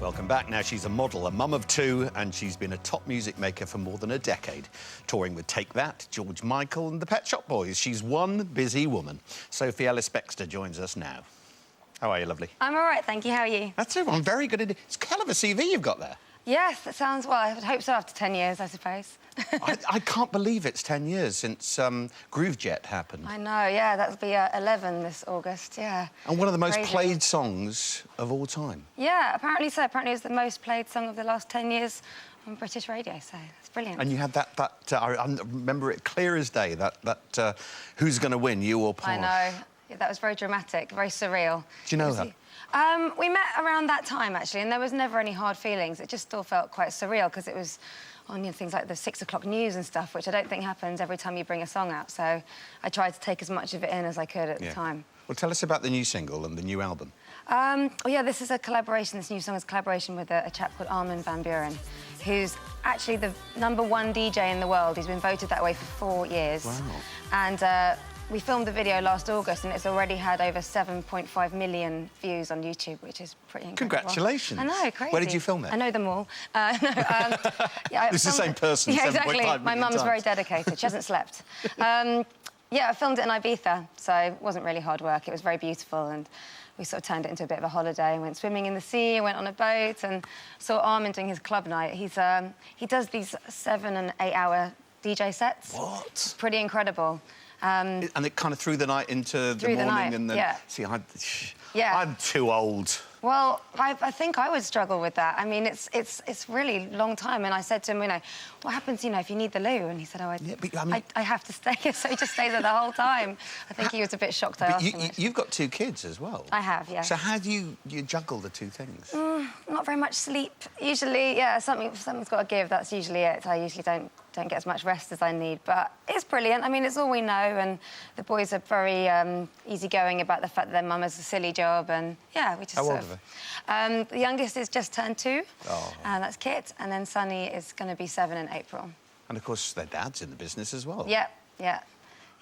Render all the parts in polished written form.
Welcome back. Now, she's a model, a mum of two, and she's been a top music maker for more than a decade, touring with Take That, George Michael and the Pet Shop Boys. She's one busy woman. Sophie Ellis Bextor joins us now. How are you, lovely? I'm all right, thank you. How are you? That's it. I'm very good at it. It's a hell of a CV you've got there. Yes, that sounds... well, I would hope so after 10 years, I suppose. I can't believe it's 10 years since Groove Jet happened. I know, yeah, that'll be 11 this August, yeah. And one of the most Crazy. played songs of all time. Yeah, apparently so. Apparently it was the most played song of the last 10 years on British radio, so it's brilliant. And you had I remember it clear as day, that Who's Gonna Win, you or Posh? I know. Yeah, that was very dramatic, very surreal. Do you know her? We met around that time, actually, and there was never any hard feelings. It just still felt quite surreal, because it was on things like the 6 o'clock news and stuff, which I don't think happens every time you bring a song out. So I tried to take as much of it in as I could at the time. Well, tell us about the new single and the new album. Well, yeah, this is a collaboration. This new song is a collaboration with a chap called Armin van Buuren, who's actually the #1 DJ in the world. He's been voted that way for 4 years. Wow. And we filmed the video last August, and it's already had over 7.5 million views on YouTube, which is pretty incredible. Congratulations. I know, crazy. Where did you film it? I know them all. Yeah, it's the same person, yeah, 7.5 exactly. million My mum's times. very dedicated. She hasn't slept. Yeah, I filmed it in Ibiza, so it wasn't really hard work. It was very beautiful, and we sort of turned it into a bit of a holiday and went swimming in the sea and went on a boat and saw Armin doing his club night. He does these 7- and 8-hour DJ sets. What? It's pretty incredible. And it kind of threw the night into the morning night, and then... yeah. See, Yeah. I'm too old. Well, I think I would struggle with that. I mean, it's really long time. And I said to him, you know, what happens, you know, if you need the loo? And he said, oh, Yeah, but, I mean... I have to stay. So he just stays there the whole time. I think he was a bit shocked I asked him. You've got 2 kids as well. I have, yeah. So how do you juggle the 2 things? Not very much sleep. Usually, yeah, something's got to give. That's usually it. I usually don't get as much rest as I need. But it's brilliant. I mean, it's all we know. And the boys are very easygoing about the fact that their mum has a silly job. And, yeah, we just How old are they? The youngest is just turned 2. Oh. And that's Kit. And then Sonny is going to be 7 in April. And, of course, their dad's in the business as well. Yeah, yeah.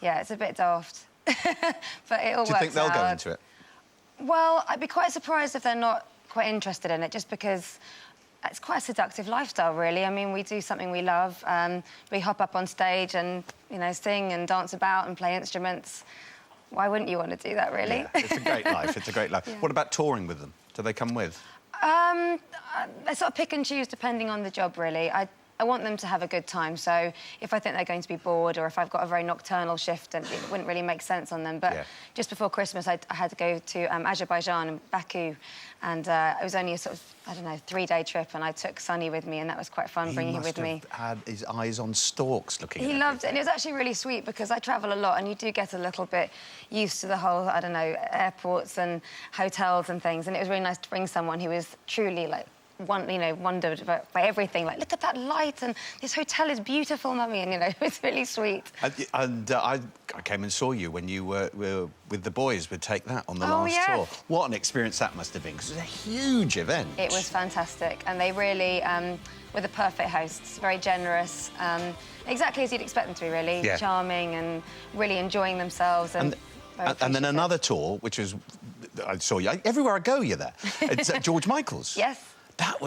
Yeah, it's a bit daft. But it all works out. Do you think they'll go into it? Well, I'd be quite surprised if they're not quite interested in it, just because it's quite a seductive lifestyle, really. I mean, we do something we love. We hop up on stage and, you know, sing and dance about and play instruments. Why wouldn't you want to do that, really? Yeah, it's a great life. It's a great life. Yeah. What about touring with them? Do they come with? I sort of pick and choose depending on the job, really. I want them to have a good time, so if I think they're going to be bored or if I've got a very nocturnal shift, and it wouldn't really make sense on them. But just before Christmas, I had to go to Azerbaijan and Baku, and it was only a sort of, I don't know, 3-day trip, and I took Sonny with me, and that was quite fun bringing him with me. He must have had his eyes on stalks looking at He loved it, and it was actually really sweet because I travel a lot, and you do get a little bit used to the whole, I don't know, airports and hotels and things, and it was really nice to bring someone who was truly, like, wondered by everything. Like, look at that light, and this hotel is beautiful, Mummy, and, you know, it's really sweet. And I came and saw you when you were with the boys with Take That on the last tour. What an experience that must have been, because it was a huge event. It was fantastic, and they really were the perfect hosts, very generous, exactly as you'd expect them to be, really. Yeah. Charming and really enjoying themselves. And then another tour, which was... I saw you... Everywhere I go, you're there. It's at George Michael's. Yes.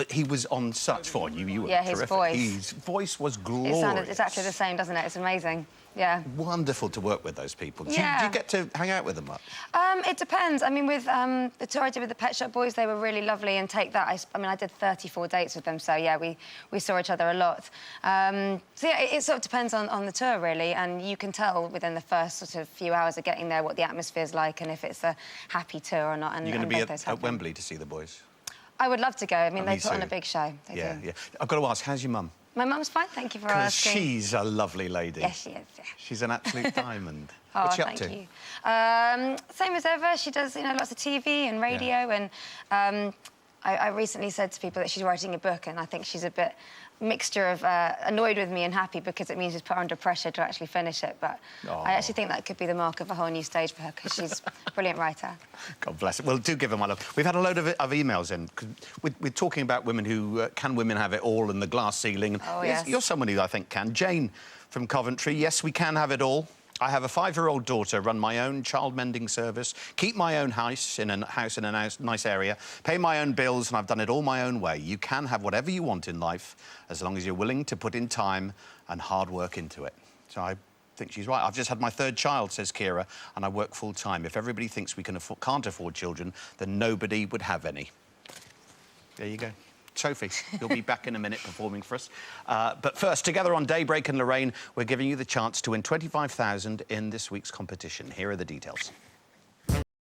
He was on such form. You were his terrific. voice. His voice was glorious. It sounded exactly the same, doesn't it? It's amazing. Yeah. Wonderful to work with those people. Do you get to hang out with them much? It depends. I mean, with the tour I did with the Pet Shop Boys, they were really lovely, and Take That, I mean, I did 34 dates with them, so, yeah, we saw each other a lot. So, yeah, it sort of depends on the tour, really, and you can tell within the first sort of few hours of getting there what the atmosphere's like and if it's a happy tour or not. And, you're going to be at Wembley to see the boys? I would love to go. I mean, they put on a big show. They do. Yeah. I've got to ask, how's your mum? My mum's fine, thank you for asking. Because she's a lovely lady. Yes, she is, yeah. She's an absolute diamond. Oh, what's she up to? Thank you. Same as ever. She does, you know, lots of TV and radio, and I recently said to people that she's writing a book, and I think she's a bit mixture of annoyed with me and happy because it means she's put her under pressure to actually finish it. But I actually think that could be the mark of a whole new stage for her because she's a brilliant writer. God bless her. Well, do give her my love. We've had a load of emails in. We're talking about women who... can women have it all and the glass ceiling? Oh, yes. You're someone who I think can. Jane from Coventry, yes, we can have it all. I have a 5-year-old daughter, run my own child mending service, keep my own house in a nice area, pay my own bills, and I've done it all my own way. You can have whatever you want in life as long as you're willing to put in time and hard work into it. So I think she's right. I've just had my 3rd child, says Kira, and I work full-time. If everybody thinks we can't afford children, then nobody would have any. There you go. Sophie, you'll be back in a minute performing for us. But first, together on Daybreak and Lorraine, we're giving you the chance to win 25,000 in this week's competition. Here are the details.